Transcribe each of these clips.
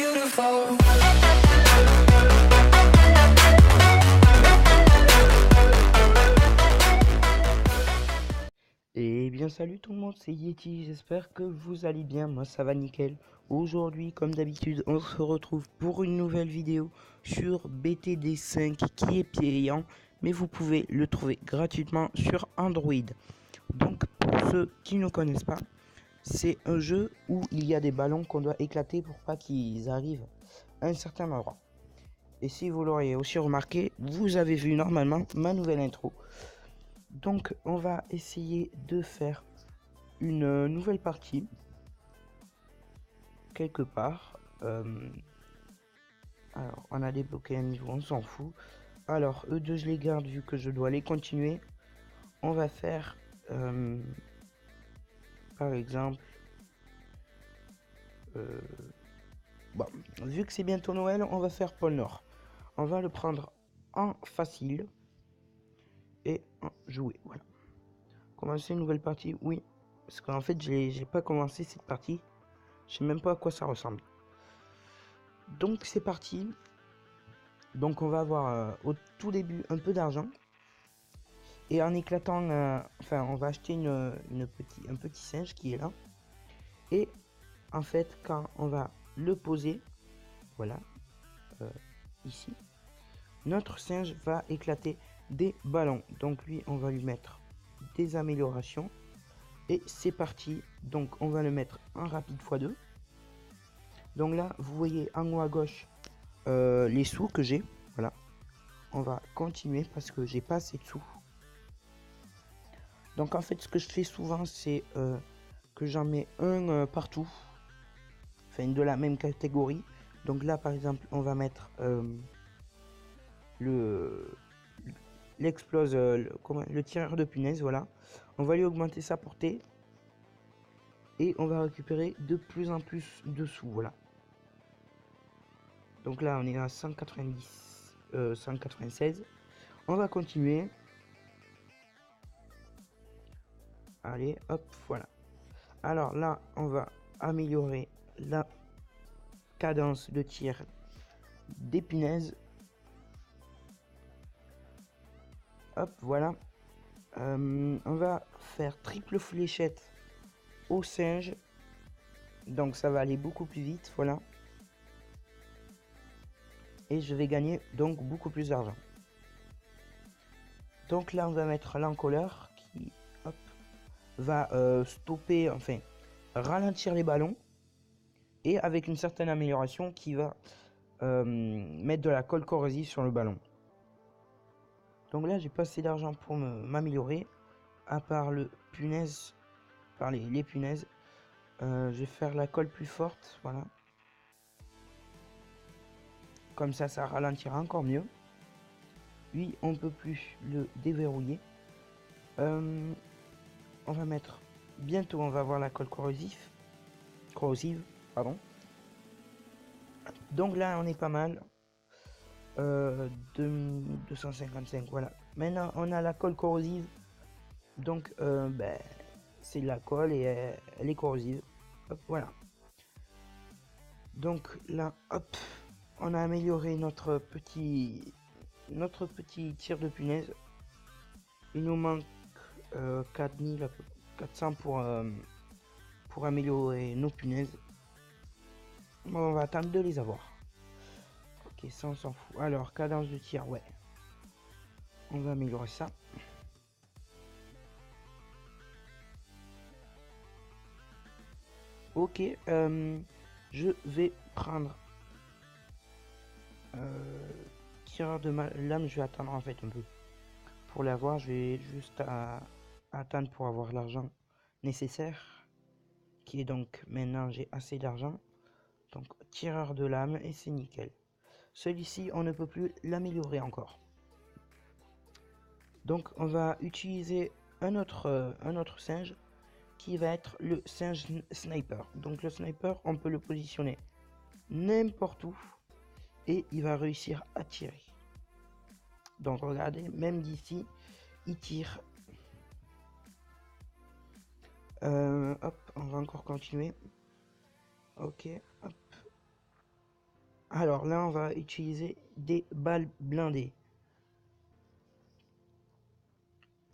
beautiful. Et bien salut tout le monde, c'est Yeti, j'espère que vous allez bien, moi ça va nickel. Aujourd'hui comme d'habitude on se retrouve pour une nouvelle vidéo sur BTD5 qui est payant, mais vous pouvez le trouver gratuitement sur Android. Donc pour ceux qui ne connaissent pas, c'est un jeu où il y a des ballons qu'on doit éclater pour pas qu'ils arrivent à un certain endroit. Et si vous l'auriez aussi remarqué, vous avez vu normalement ma nouvelle intro. Donc on va essayer de faire une nouvelle partie quelque part. Alors on a débloqué un niveau, on s'en fout. Alors eux deux je les garde vu que je dois les continuer. On va faire par exemple bon, vu que c'est bientôt Noël, on va faire Pôle Nord. On va le prendre en facile et en jouer. Voilà. Commencer une nouvelle partie, oui. Parce qu'en fait j'ai pas commencé cette partie. Je sais même pas à quoi ça ressemble. Donc c'est parti. Donc on va avoir au tout début un peu d'argent. Et en éclatant, enfin on va acheter un petit singe qui est là. Et en fait quand on va le poser, voilà, ici, notre singe va éclater des ballons. Donc lui on va lui mettre des améliorations. Et c'est parti. Donc on va le mettre en rapide x2. Donc là vous voyez en haut à gauche les sous que j'ai. Voilà. On va continuer parce que j'ai pas assez de sous. Donc en fait ce que je fais souvent c'est que j'en mets un partout. Enfin de la même catégorie. Donc là par exemple on va mettre l'explose le tireur de punaise, voilà. On va lui augmenter sa portée. Et on va récupérer de plus en plus de sous, voilà. Donc là on est à 190, 196. On va continuer. Allez, hop, voilà. Alors là, on va améliorer la cadence de tir des punaises. Hop, voilà. On va faire triple fléchette au singe. Donc ça va aller beaucoup plus vite, voilà. Et je vais gagner donc beaucoup plus d'argent. Donc là, on va mettre l'encolleur qui, hop, va stopper, enfin, ralentir les ballons. Et avec une certaine amélioration qui va mettre de la colle corrosive sur le ballon. Donc là j'ai pas assez d'argent pour m'améliorer. À part le punaise, par les punaises, je vais faire la colle plus forte, voilà. Comme ça ralentira encore mieux. Lui on peut plus le déverrouiller. On va mettre, bientôt on va avoir la colle corrosive, pardon. Donc là on est pas mal. 255, voilà. Maintenant on a la colle corrosive. Donc ben, c'est de la colle et elle est corrosive. Hop, voilà. Donc là, hop, on a amélioré notre petit tir de punaise. Il nous manque 4400 pour améliorer nos punaises. Bon, on va attendre de les avoir. Ok, ça on s'en fout. Alors, cadence de tir, ouais. On va améliorer ça. Ok, je vais prendre tireur de lame. Je vais attendre en fait un peu pour l'avoir. Je vais juste attendre pour avoir l'argent nécessaire, qui est donc maintenant j'ai assez d'argent. Donc tireur de lame et c'est nickel. Celui-ci on ne peut plus l'améliorer encore. Donc on va utiliser un autre singe qui va être le singe sniper. Donc le sniper on peut le positionner n'importe où et il va réussir à tirer. Donc regardez, même d'ici il tire. Hop, on va encore continuer. Ok, hop. Alors là, on va utiliser des balles blindées.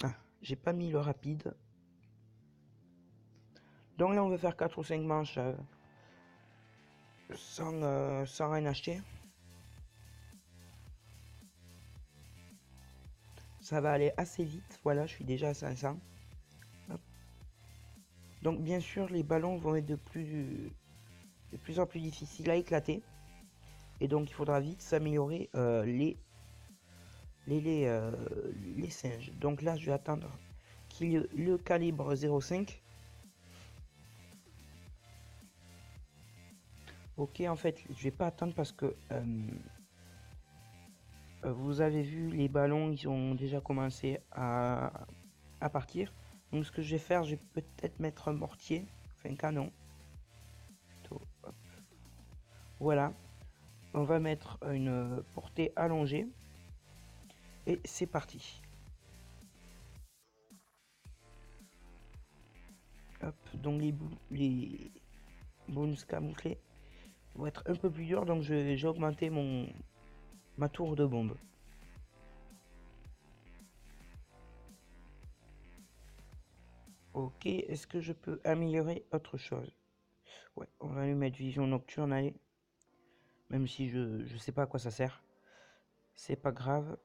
Ah, j'ai pas mis le rapide. Donc là, on va faire 4 ou 5 manches sans rien acheter. Ça va aller assez vite. Voilà, je suis déjà à 500. Hop. Donc bien sûr, les ballons vont être de plus en plus difficiles à éclater. Et donc il faudra vite s'améliorer les singes. Donc là, je vais attendre qu'il y ait le calibre 0,5. Ok, en fait, je vais pas attendre parce que vous avez vu, les ballons, ils ont déjà commencé à partir. Donc ce que je vais faire, je vais peut-être mettre un mortier, enfin un canon. Hop. Voilà, on va mettre une portée allongée. Et c'est parti. Hop, donc les bonus camouflés vont être un peu plus durs, donc j'ai augmenté ma tour de bombe. Ok, est-ce que je peux améliorer autre chose? Ouais, on va lui mettre vision nocturne, allez. Même si je sais pas à quoi ça sert. C'est pas grave.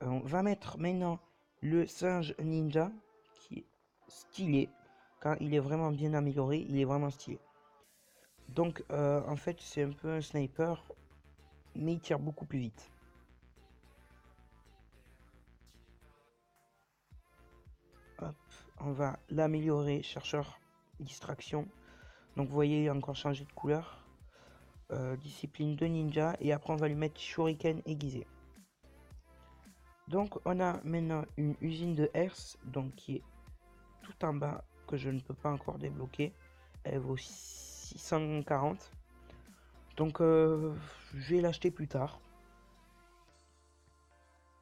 On va mettre maintenant le singe ninja, qui est stylé. Quand il est vraiment bien amélioré, il est vraiment stylé. Donc en fait c'est un peu un sniper, mais il tire beaucoup plus vite. Hop, on va l'améliorer, chercheur distraction. Donc vous voyez, il a encore changé de couleur. Discipline de ninja. Et après on va lui mettre shuriken aiguisé. Donc on a maintenant une usine de herse, donc qui est tout en bas, que je ne peux pas encore débloquer. Elle vaut 640. Donc je vais l'acheter plus tard.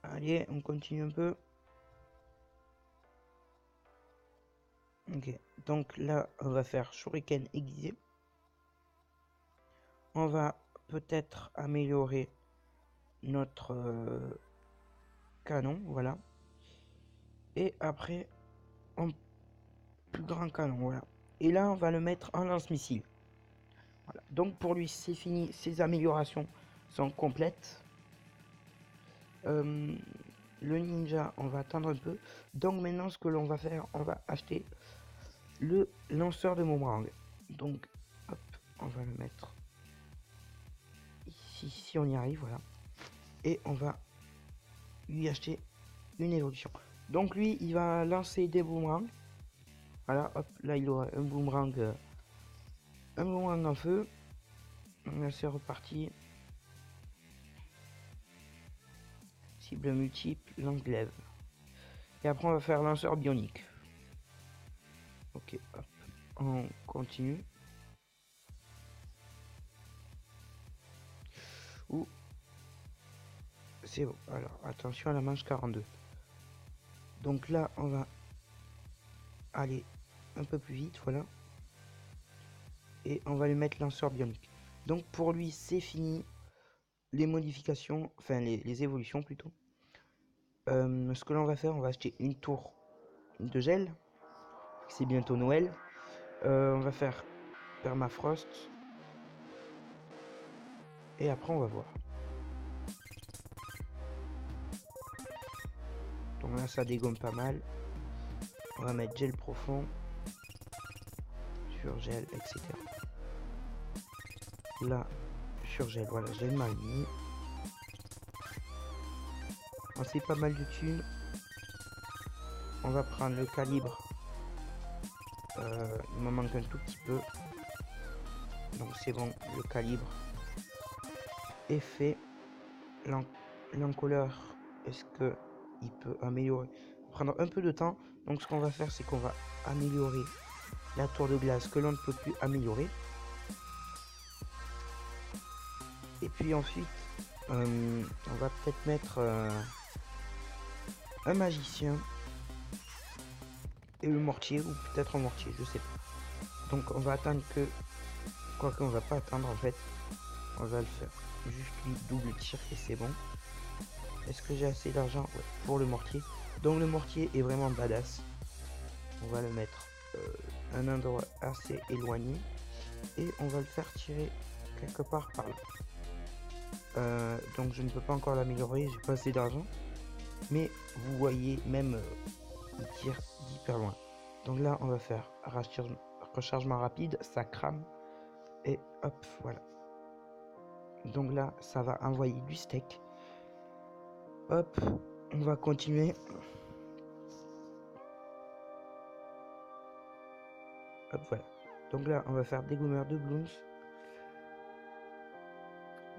Allez, on continue un peu. Ok, donc là on va faire shuriken aiguisé. On va peut-être améliorer notre canon, voilà. Et après, en plus grand canon, voilà. Et là, on va le mettre en lance-missile. Voilà. Donc pour lui, c'est fini. Ses améliorations sont complètes. Le ninja, on va attendre un peu. Donc maintenant, ce que l'on va faire, on va acheter le lanceur de boomerang. Donc, hop, on va le mettre ici, si on y arrive, voilà. Et on va lui acheter une évolution. Donc lui, il va lancer des boomerangs. Voilà, hop, là il aura un boomerang en feu. Là c'est reparti. Cible multiple, lance-glaive. Et après on va faire lanceur bionique. Ok, hop, on continue. Ouh, c'est bon. Alors attention à la manche 42. Donc là on va aller un peu plus vite, voilà. Et on va lui mettre lanceur bionique. Donc pour lui c'est fini. Les modifications, enfin les évolutions plutôt. Ce que l'on va faire, on va acheter une tour de gel. C'est bientôt Noël. On va faire permafrost. Et après on va voir. Donc là ça dégomme pas mal. On va mettre gel profond. Sur gel, etc. Là, sur gel, voilà, j'ai mal mis. On sait pas mal de thunes. On va prendre le calibre. Il m'en manque un tout petit peu. Donc c'est bon, le calibre est fait. L'encolleur, est-ce que il peut améliorer? Prendre un peu de temps. Donc ce qu'on va faire, c'est qu'on va améliorer la tour de glace que l'on ne peut plus améliorer. Et puis ensuite, on va peut-être mettre un magicien et le mortier, ou peut-être un mortier, je sais pas. Donc on va attendre que... Quoique on va pas attendre en fait. On va le faire. Juste lui double tir et c'est bon. Est-ce que j'ai assez d'argent? Ouais, pour le mortier. Donc le mortier est vraiment badass. On va le mettre à un endroit assez éloigné. Et on va le faire tirer quelque part par là. Donc je ne peux pas encore l'améliorer, j'ai pas assez d'argent. Mais vous voyez, même il tire d'hyper loin. Donc là, on va faire rechargement rapide, ça crame. Et hop, voilà. Donc là, ça va envoyer du steak. Hop, on va continuer. Hop, voilà. Donc là, on va faire dégommeur de blooms.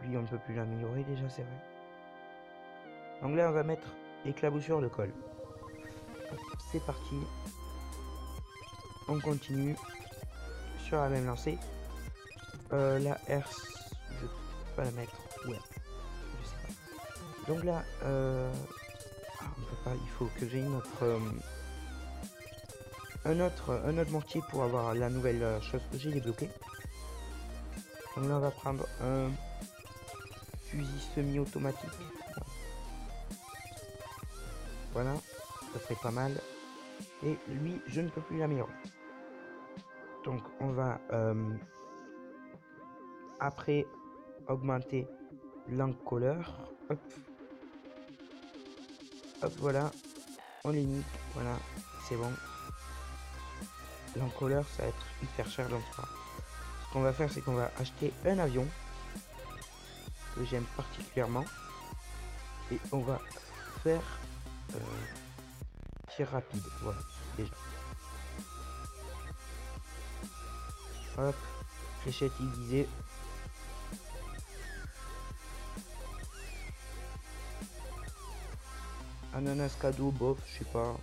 Lui, on ne peut plus l'améliorer déjà, c'est vrai. Donc là, on va mettre éclaboussure de colle. C'est parti. On continue sur la même lancée. La R, je peux pas la mettre. Ouais, je sais pas. Donc là, on peut pas. Il faut que j'ai un autre mortier pour avoir la nouvelle chose que j'ai débloquée. Donc là, on va prendre un fusil semi-automatique. Voilà, ça serait pas mal. Et lui, je ne peux plus l'améliorer. Donc on va après augmenter l'encolleur. Hop. Hop, voilà. On les nique. Voilà, c'est bon. L'encolleur, ça va être hyper cher dans ce cas. Ce qu'on va faire, c'est qu'on va acheter un avion que j'aime particulièrement. Et on va faire tir rapide. Voilà, déjà. Hop, fléchette aiguisée. Ananas cadeau, bof, je sais pas.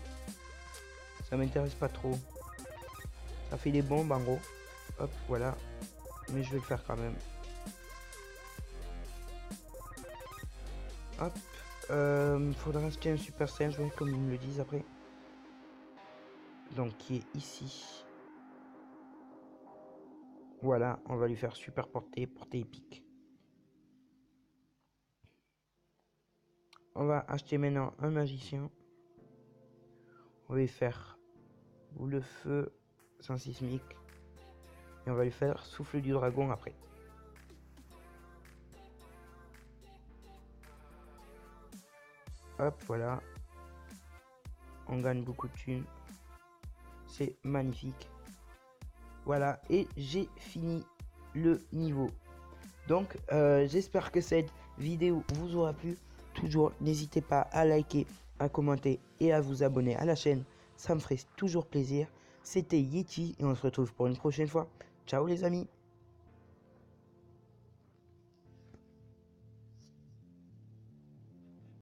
Ça m'intéresse pas trop. Ça fait des bombes en gros. Hop, voilà. Mais je vais le faire quand même. Hop. Faudra acheter un super singe, ouais, comme ils me le disent après. Donc qui est ici. Voilà, on va lui faire super portée épique. On va acheter maintenant un magicien. On va lui faire boule de feu sans sismique. Et on va lui faire souffle du dragon après. Hop, voilà. On gagne beaucoup de thunes. C'est magnifique. Voilà, et j'ai fini le niveau. Donc, j'espère que cette vidéo vous aura plu. Toujours, n'hésitez pas à liker, à commenter et à vous abonner à la chaîne. Ça me ferait toujours plaisir. C'était Yeti et on se retrouve pour une prochaine fois. Ciao les amis.